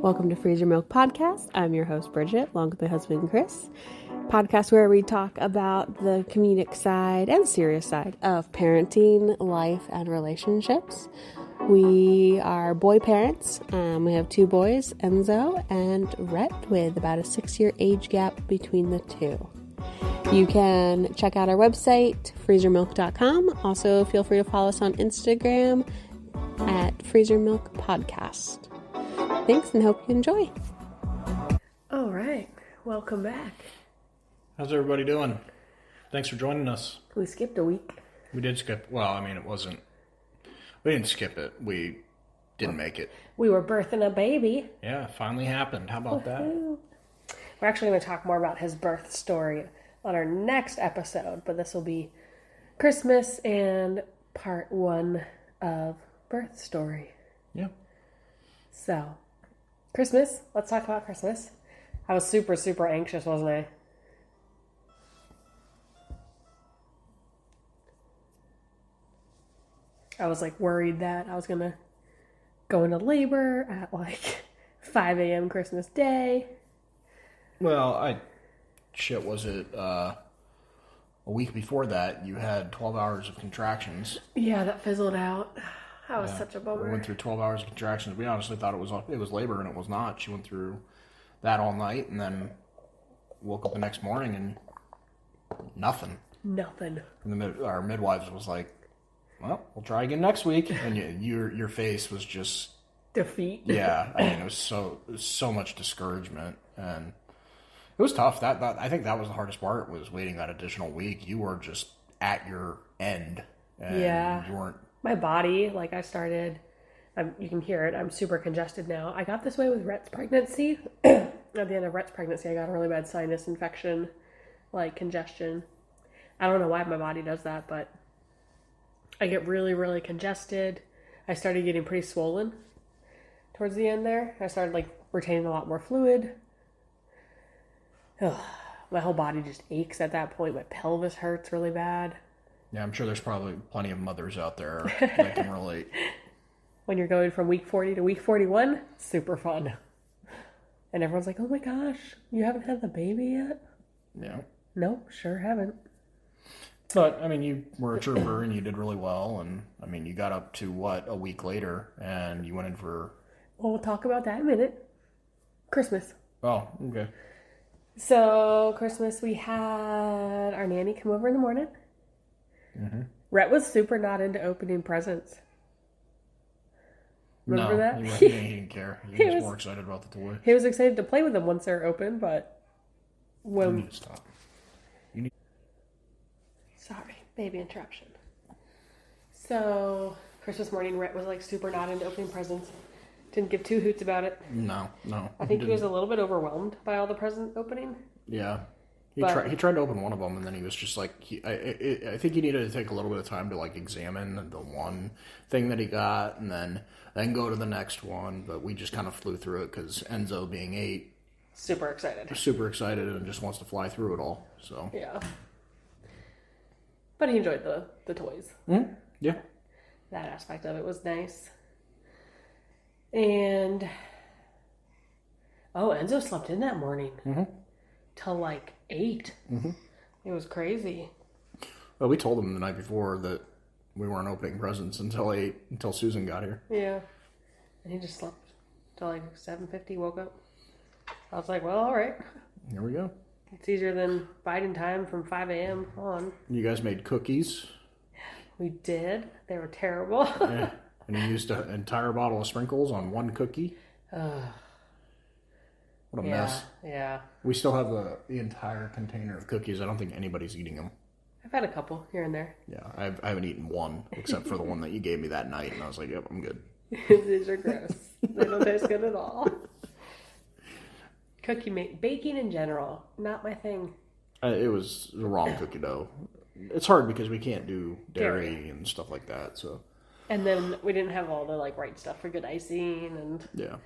Welcome to Freeze Your Milk Podcast. I'm your host, Bridget, along with my husband, Chris. Podcast where we talk about the comedic side and serious side of parenting, life, and relationships. We are boy parents. We have two boys, Enzo and Rhett, with about a 6-year age gap between the two. You can check out our website, freezermilk.com. Also, feel free to follow us on Instagram at Freeze Your Milk Podcast. Thanks and hope you enjoy. All right. Welcome back. How's everybody doing? Thanks for joining us. We skipped a week. We did skip. Well, I mean, we didn't skip it. We didn't make it. We were birthing a baby. Yeah, it finally happened. How about that? We're actually going to talk more about his birth story on our next episode, but this will be Christmas and part 1 of birth story. Yeah. So, Christmas. Let's talk about Christmas. I was super, super anxious, wasn't I? I was worried that I was going to go into labor at 5 a.m. Christmas Day. Well, was it a week before that you had 12 hours of contractions? Yeah, that fizzled out. That was such a bummer. We went through 12 hours of contractions. We honestly thought it was labor, and it was not. She went through that all night, and then woke up the next morning and nothing. Nothing. And our midwives was like, "Well, we'll try again next week." And your face was just defeat. Yeah, I mean, it was so much discouragement, and it was tough. I think that was the hardest part, was waiting that additional week. You were just at your end. And yeah. You weren't. My body, I started, you can hear it, I'm super congested now. I got this way with Rhett's pregnancy. At the end of Rhett's pregnancy, I got a really bad sinus infection, congestion. I don't know why my body does that, but I get really, really congested. I started getting pretty swollen towards the end there. I started, retaining a lot more fluid. Ugh. My whole body just aches at that point. My pelvis hurts really bad. Yeah, I'm sure there's probably plenty of mothers out there that can relate. When you're going from week 40 to week 41, super fun. And everyone's like, "Oh my gosh, you haven't had the baby yet?" Yeah. Nope, sure haven't. But, I mean, you were a trooper and you did really well. And, I mean, you got up to, a week later, and you went in for... Well, we'll talk about that in a minute. Christmas. Oh, okay. So, Christmas, we had our nanny come over in the morning. Mm-hmm. Rhett was super not into opening presents. Remember that? He didn't care. He was more excited about the toy. He was excited to play with them once they're open, but when... You need to stop. Sorry, baby interruption. So, Christmas morning, Rhett was super not into opening presents. Didn't give two hoots about it. No. I think he was a little bit overwhelmed by all the present opening. Yeah. He tried to open one of them, and then he was just I think he needed to take a little bit of time to examine the one thing that he got, and then go to the next one. But we just kind of flew through it because Enzo, being 8, super excited, and just wants to fly through it all. So yeah, but he enjoyed the toys. Mm-hmm. Yeah, that aspect of it was nice. And Enzo slept in that morning. Mm-hmm. Till 8. Mm-hmm. It was crazy. Well, we told him the night before that we weren't opening presents until 8, until Susan got here. Yeah. And he just slept till 7:50, woke up. I was like, well, all right. Here we go. It's easier than biding time from 5 a.m. on. You guys made cookies. We did. They were terrible. Yeah. And you used an entire bottle of sprinkles on one cookie. What a mess. Yeah. We still have the entire container of cookies. I don't think anybody's eating them. I've had a couple here and there. Yeah, I haven't eaten one, except for the one that you gave me that night, and I was like, yep, I'm good. These are gross. They don't taste good at all. Baking in general, not my thing. It was the wrong cookie dough. It's hard because we can't do dairy and stuff like that, so. And then we didn't have all the right stuff for good icing, and yeah.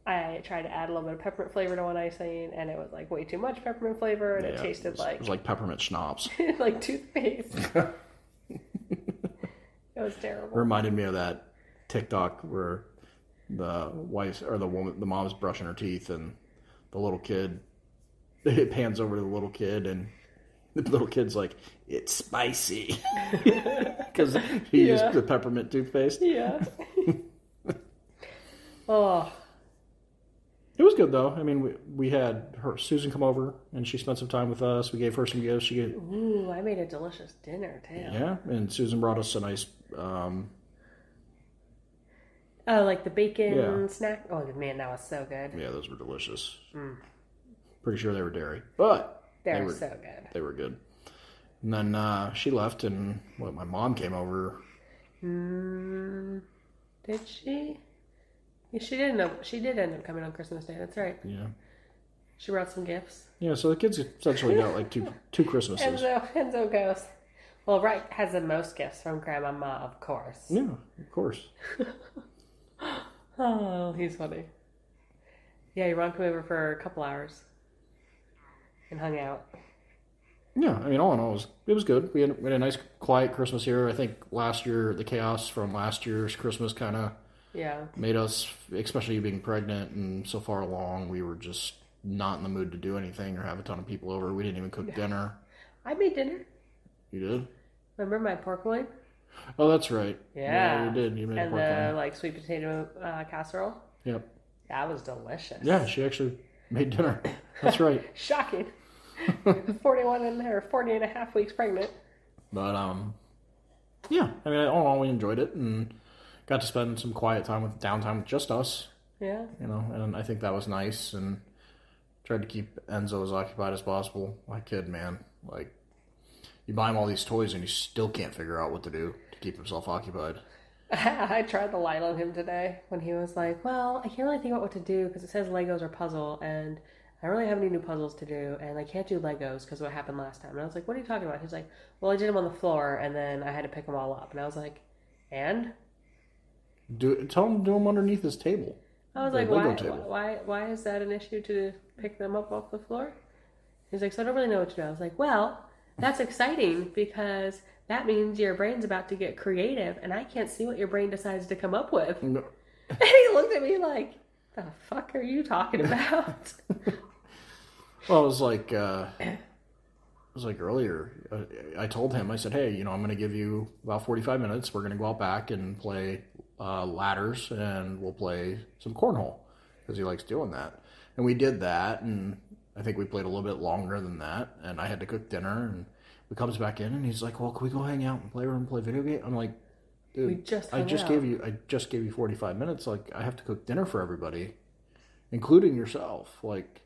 I tried to add a little bit of peppermint flavor to one icing, and it was way too much peppermint flavor, and it tasted it was like peppermint schnapps. like toothpaste. It was terrible. Reminded me of that TikTok where the wife or the mom's brushing her teeth, and the little kid, it pans over to the little kid, and the little kid's like, "It's spicy," because he used the peppermint toothpaste. Yeah. Oh. It was good though. I mean, we had Susan come over, and she spent some time with us. We gave her some gifts. Ooh, I made a delicious dinner too. Yeah, and Susan brought us a nice. Like the bacon snack. Oh man, that was so good. Yeah, those were delicious. Pretty sure they were dairy, but they were so good. They were good. And then she left, and my mom came over. Did she? Yeah, she did end up coming on Christmas Day. That's right. Yeah. She brought some gifts. Yeah, so the kids essentially got like two Christmases. Enzo goes, well, Wright has the most gifts from Grandmama, of course. Yeah, of course. Oh, he's funny. Yeah, Ron came over for a couple hours and hung out. Yeah, I mean, all in all, it was good. We had a nice, quiet Christmas here. I think last year, the chaos from last year's Christmas kind of made us, especially being pregnant and so far along, we were just not in the mood to do anything or have a ton of people over. We didn't even cook dinner. I made dinner. You did? Remember my pork loin? Oh, that's right. Yeah, we did. You made a pork loin. And the sweet potato casserole. Yep. That was delicious. Yeah, she actually made dinner. That's right. Shocking. 40 and a half weeks pregnant. But yeah, I mean, all in all, we enjoyed it and got to spend some quiet time downtime with just us. Yeah. And I think that was nice, and tried to keep Enzo as occupied as possible. My kid, man, like, you buy him all these toys and he still can't figure out what to do to keep himself occupied. I tried the line on him today when he was like, well, I can't really think about what to do because it says Legos are puzzle, and I don't really have any new puzzles to do, and I can't do Legos because of what happened last time. And I was like, what are you talking about? He's like, well, I did them on the floor, and then I had to pick them all up. And I was like, and? Tell him to do them underneath his table. I was like, why is that an issue to pick them up off the floor? He's like, so I don't really know what to do. I was like, well, that's exciting because that means your brain's about to get creative, and I can't see what your brain decides to come up with. No. And he looked at me like, the fuck are you talking about? Well, it was like earlier. I told him, I said, hey, I'm going to give you about 45 minutes. We're going to go out back and play ladders, and we'll play some cornhole because he likes doing that. And we did that, and I think we played a little bit longer than that, and I had to cook dinner, and he comes back in, and he's like, well, can we go hang out and play video game? I'm like, dude, I just gave you 45 minutes. Like, I have to cook dinner for everybody, including yourself. Like,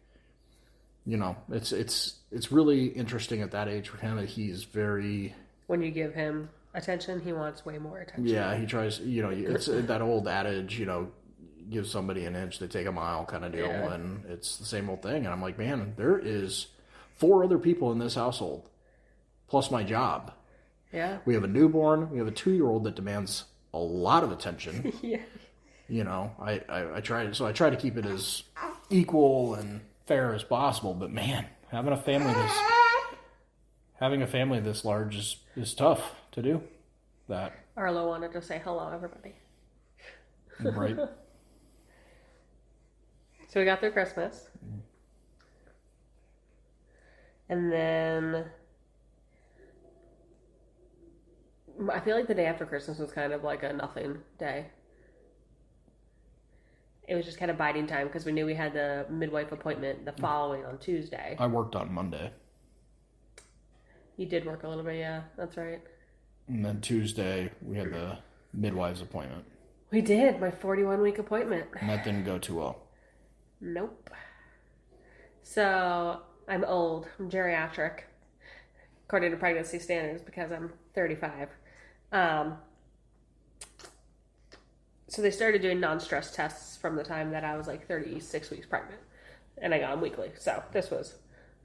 it's really interesting at that age for him that he's very... When you give him attention, he wants way more attention. Yeah, he tries, it's that old adage, give somebody an inch, they take a mile kind of deal, and it's the same old thing. And I'm like, man, there is 4 other people in this household, plus my job. Yeah. We have a newborn, we have a 2-year-old that demands a lot of attention. Yeah. I try to keep it as equal and fair as possible, but man, having a family this large is tough to do that. Arlo wanted to say hello, everybody. Right. So we got through Christmas. And then I feel like the day after Christmas was kind of like a nothing day. It was just kind of biding time because we knew we had the midwife appointment the following on Tuesday. I worked on Monday. You did work a little bit, yeah. That's right. And then Tuesday, we had the midwife's appointment. We did, my 41-week appointment. And that didn't go too well. Nope. So, I'm old. I'm geriatric, according to pregnancy standards, because I'm 35. So they started doing non-stress tests from the time that I was like 36 weeks pregnant. And I got them weekly. So this was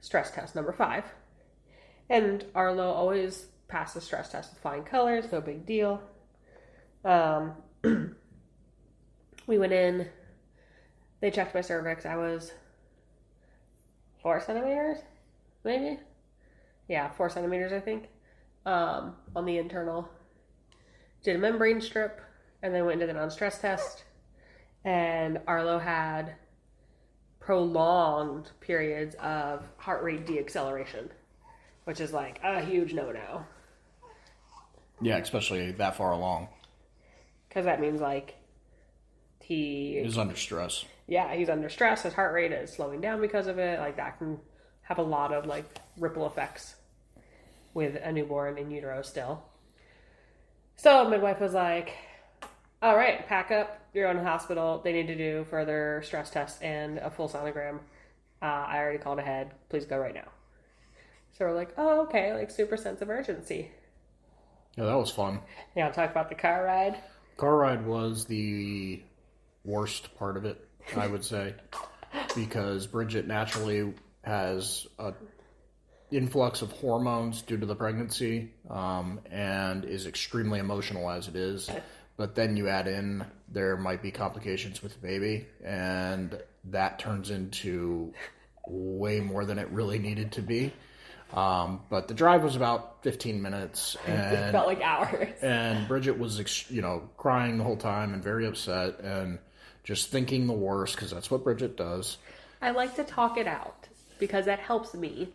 stress test number 5. And Arlo always passed the stress test with flying colors. No big deal. We went in. They checked my cervix. I was 4 centimeters, maybe? Yeah, 4 centimeters, I think, on the internal. Did a membrane strip. And then went into the non-stress test. And Arlo had prolonged periods of heart rate deacceleration, which is like a huge no-no. Yeah, especially that far along. Because that means like he's under stress. Yeah, he's under stress. His heart rate is slowing down because of it. Like that can have a lot of like ripple effects with a newborn in utero still. So midwife was like, all right, pack up. You're going to the hospital. They need to do further stress tests and a full sonogram. I already called ahead. Please go right now. So we're like, oh, okay. Like super sense of urgency. Yeah, that was fun. Yeah, I'll talk about the car ride. Car ride was the worst part of it, I would say, because Bridget naturally has a influx of hormones due to the pregnancy, and is extremely emotional as it is. But then you add in there might be complications with the baby, and that turns into way more than it really needed to be. But the drive was about 15 minutes. And it felt like hours. And Bridget was, crying the whole time and very upset and just thinking the worst, because that's what Bridget does. I like to talk it out because that helps me.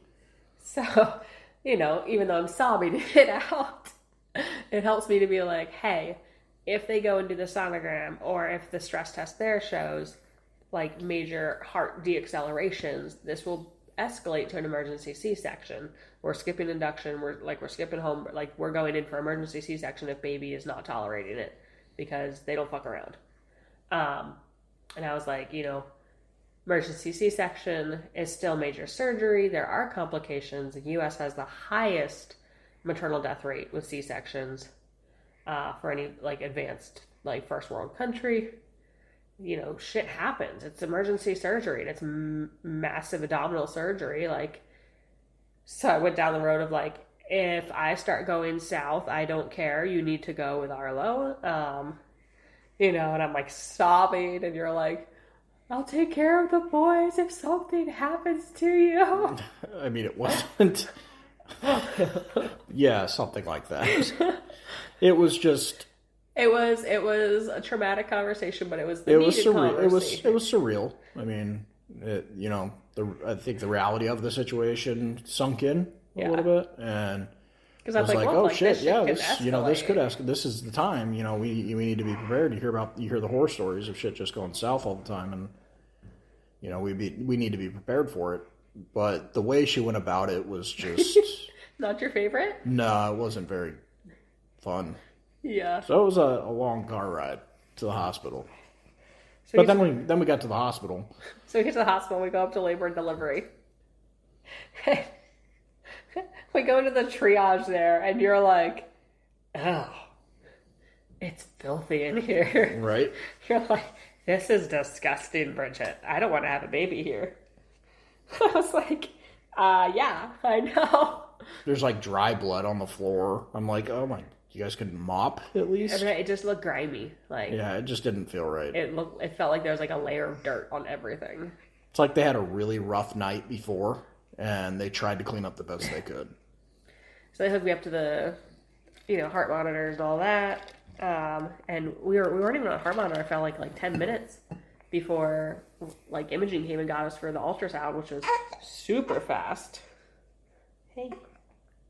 So, even though I'm sobbing it out, it helps me to be like, hey, if they go and do the sonogram, or if the stress test there shows like major heart deaccelerations, this will escalate to an emergency C-section. We're skipping induction. We're skipping home. Like we're going in for emergency C-section if baby is not tolerating it, because they don't fuck around. And I was like, emergency C-section is still major surgery. There are complications. The U.S. has the highest maternal death rate with C-sections for any like advanced like first world country. Shit happens. It's emergency surgery, and it's massive abdominal surgery. Like, so I went down the road of like, if I start going south, I don't care. You need to go with Arlo. And I'm like sobbing, and you're like, I'll take care of the boys if something happens to you. I mean, it wasn't. Yeah, something like that. It was just. It was a traumatic conversation, but it was the needed conversation. It was surreal. I mean, I think the reality of the situation sunk in a little bit, and because I was like, oh shit, yeah, this could ask. This is the time. We need to be prepared. You hear the horror stories of shit just going south all the time, and we need to be prepared for it. But the way she went about it was just not your favorite. No, it wasn't very fun. Yeah. So it was a long car ride to the hospital. So but then we got to the hospital. So we get to the hospital. We go up to labor and delivery. We go into the triage there, and you're like, oh, it's filthy in here. Right. You're like, this is disgusting, Bridget. I don't want to have a baby here. I was like, yeah, I know. There's like dry blood on the floor. I'm like, oh my, you guys could mop at least? It just looked grimy. Yeah, it just didn't feel right. It felt like there was like a layer of dirt on everything. It's like they had a really rough night before, and they tried to clean up the best they could. So they hooked me up to the, heart monitors and all that. And we weren't even on heart monitor for like 10 minutes before like imaging came and got us for the ultrasound, which was super fast. Hey.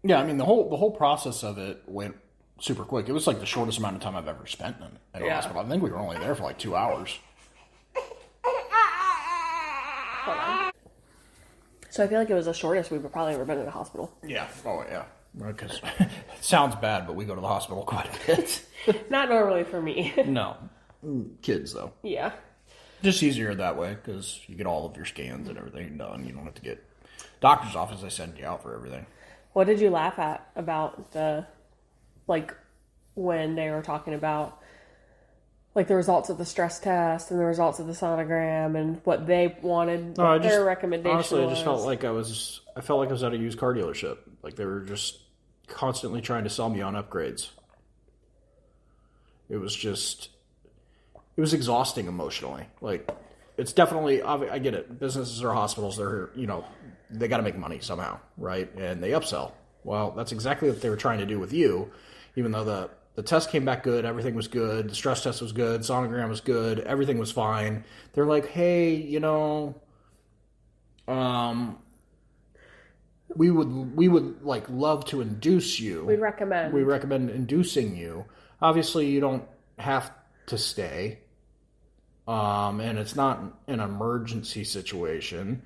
Yeah, I mean the whole process of it went super quick. It was like the shortest amount of time I've ever spent in a hospital. I think we were only there for like 2 hours. So I feel like it was the shortest we've probably ever been in a hospital. Yeah. Oh yeah. Because it sounds bad, but we go to the hospital quite a bit. Not normally for me. No. Kids, though. Yeah. Just easier that way, because you get all of your scans and everything done. You don't have to get... Doctor's office, they send you out for everything. What did you laugh at about the... Like, when they were talking about... Like, the results of the stress test and the results of the sonogram and what they wanted, their recommendation honestly, was. I just felt like I was at a used car dealership. Like, they were just constantly trying to sell me on upgrades. It was exhausting emotionally. Like, it's definitely, I get it. Businesses or hospitals, they're, they got to make money somehow, right? And they upsell. Well, that's exactly what they were trying to do with you, even though the the test came back good. Everything was good. The stress test was good. Sonogram was good. Everything was fine. They're like, hey, we would like love to induce you. We recommend inducing you. Obviously, you don't have to stay. And it's not an emergency situation,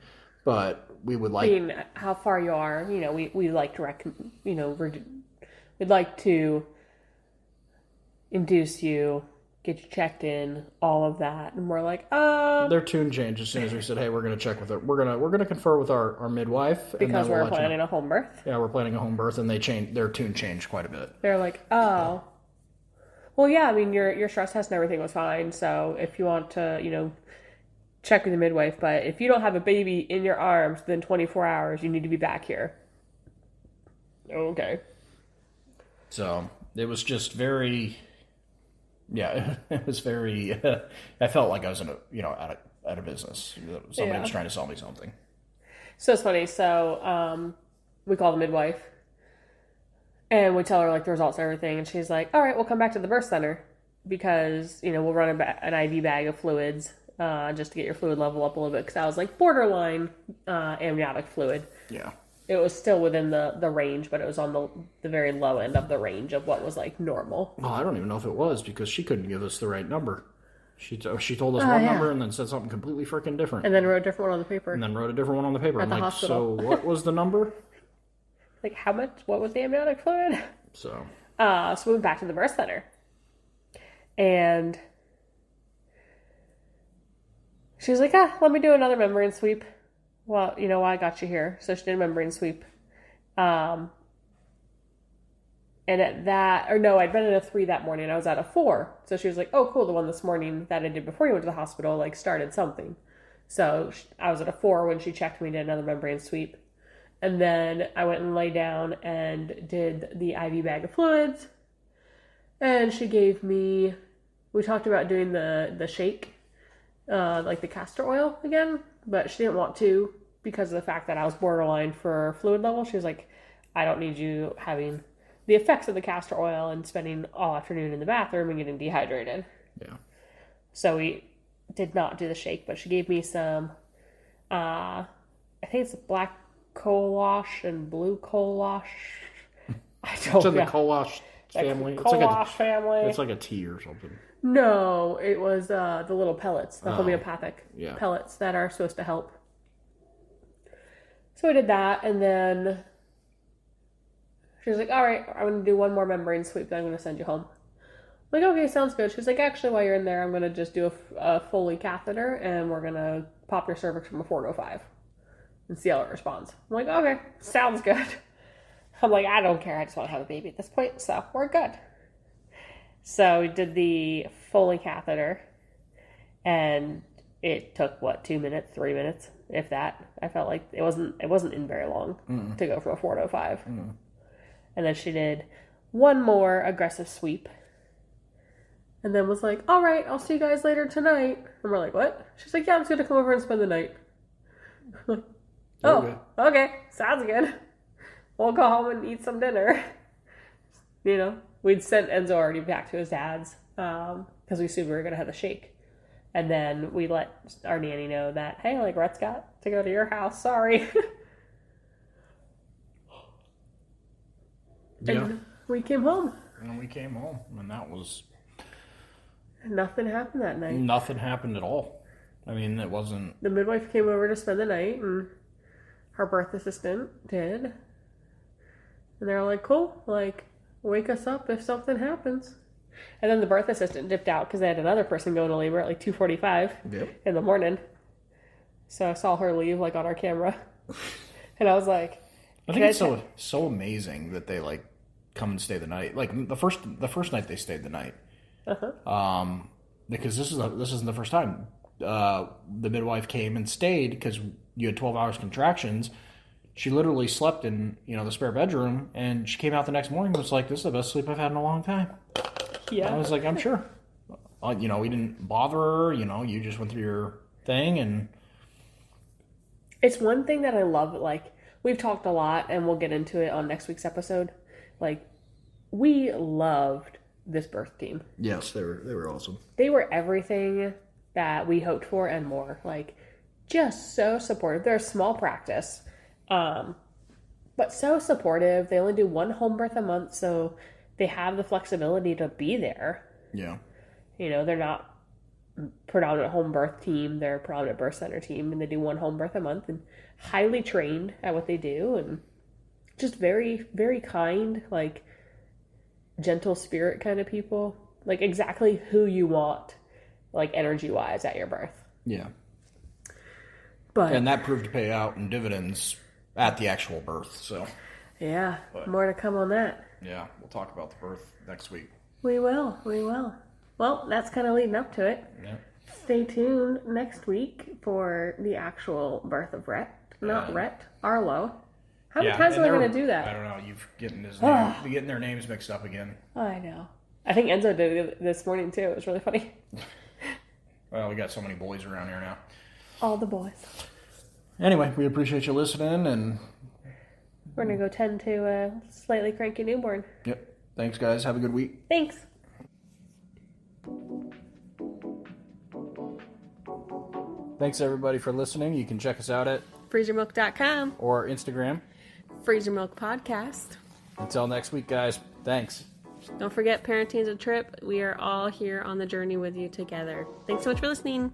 but we would like... Being how far you are, we like to we'd like to induce you, get you checked in, all of that. And we're like, Their tune changed as soon as we said, hey, we're going to check with her. We're going to confer with our midwife. Because we're planning a home birth. Yeah, we're planning a home birth, and their tune changed quite a bit. They're like, oh... Well, yeah, I mean, your stress test and everything was fine. So if you want to, check with the midwife, but if you don't have a baby in your arms within 24 hours, you need to be back here. Okay. So it was just very, it was very, I felt like I was at a business. Somebody was trying to sell me something. So it's funny. So we call the midwife. And we tell her, like, the results and everything. And she's like, all right, we'll come back to the birth center. Because, we'll run an IV bag of fluids just to get your fluid level up a little bit. Because I was, like, borderline amniotic fluid. Yeah. It was still within the range, but it was on the very low end of the range of what was, like, normal. Well, I don't even know if it was, because she couldn't give us the right number. She told us one number and then said something completely freaking different. And then wrote a different one on the paper. I'm like, hospital. So what was the number? Like, how much? What was the amniotic fluid? So we went back to the birth center. And she was like, let me do another membrane sweep. Well, while I got you here. So she did a membrane sweep. And at that, I'd been at a 3 that morning. I was at a 4. So she was like, oh, cool. The one this morning that I did before you went to the hospital, like, started something. So I was at a 4 when she checked me, did another membrane sweep. And then I went and lay down and did the IV bag of fluids. And she gave me, we talked about doing the shake, like the castor oil again, but she didn't want to because of the fact that I was borderline for fluid level. She was like, I don't need you having the effects of the castor oil and spending all afternoon in the bathroom and getting dehydrated. Yeah. So we did not do the shake, but she gave me some, I think it's black Kolash and blue Kolash. I don't know. It's in the Kolash family. Family. It's like a tea or something. No, it was the little pellets, the homeopathic pellets that are supposed to help. So we did that, and then she was like, all right, I'm going to do one more membrane sweep, then I'm going to send you home. I'm like, okay, sounds good. She's like, actually, while you're in there, I'm going to just do a Foley catheter, and we're going to pop your cervix from a 4 to a 5. And see how it responds. I'm like, okay, sounds good. I'm like, I don't care. I just want to have a baby at this point, so we're good. So we did the Foley catheter, and it took 2 minutes, 3 minutes, if that. I felt like it wasn't in very long to go from a 4 to a 5. And then she did one more aggressive sweep, and then was like, all right, I'll see you guys later tonight. And we're like, what? She's like, yeah, I'm just gonna come over and spend the night. I'm like, oh, okay, sounds good. We'll go home and eat some dinner. We'd sent Enzo already back to his dad's because we assumed we were going to have a shake. And then we let our nanny know that, hey, like, Rhett's got to go to your house. Sorry. And we came home. And that was... Nothing happened that night. Nothing happened at all. I mean, it wasn't... The midwife came over to spend the night, and her birth assistant did. And they're like, cool, like, wake us up if something happens. And then the birth assistant dipped out because they had another person going to labor at like 2:45 in the morning. So I saw her leave, like, on our camera. And I was like... I think it's so amazing that they, like, come and stay the night. Like, the first night they stayed the night. Because this isn't the first time. The midwife came and stayed because you had 12 hours contractions. She literally slept in, the spare bedroom, and she came out the next morning and was like, this is the best sleep I've had in a long time. Yeah. And I was like, I'm sure. We didn't bother her, you just went through your thing. And it's one thing that I love, like, we've talked a lot, and we'll get into it on next week's episode. Like, we loved this birth team. Yes, they were awesome. They were everything that we hoped for and more. Like, just so supportive. They're a small practice, but so supportive. They only do one home birth a month, so they have the flexibility to be there. Yeah. You know, they're not predominant home birth team. They're a predominant birth center team, and they do one home birth a month, and highly trained at what they do, and just very, very kind, like, gentle spirit kind of people. Like, exactly who you want, like, energy-wise at your birth. Yeah. And that proved to pay out in dividends at the actual birth, so. Yeah, more to come on that. Yeah, we'll talk about the birth next week. We will. Well, that's kind of leading up to it. Yeah. Stay tuned next week for the actual birth of Arlo. How many times am I going to do that? I don't know. You've getting their names mixed up again. I know. I think Enzo did it this morning too. It was really funny. Well, we got so many boys around here now. All the boys. Anyway, we appreciate you listening, and we're going to go tend to a slightly cranky newborn. Yep. Thanks, guys. Have a good week. Thanks. Thanks, everybody, for listening. You can check us out at freezermilk.com or Instagram. Freezer Milk Podcast. Until next week, guys. Thanks. Don't forget, parenting is a trip. We are all here on the journey with you together. Thanks so much for listening.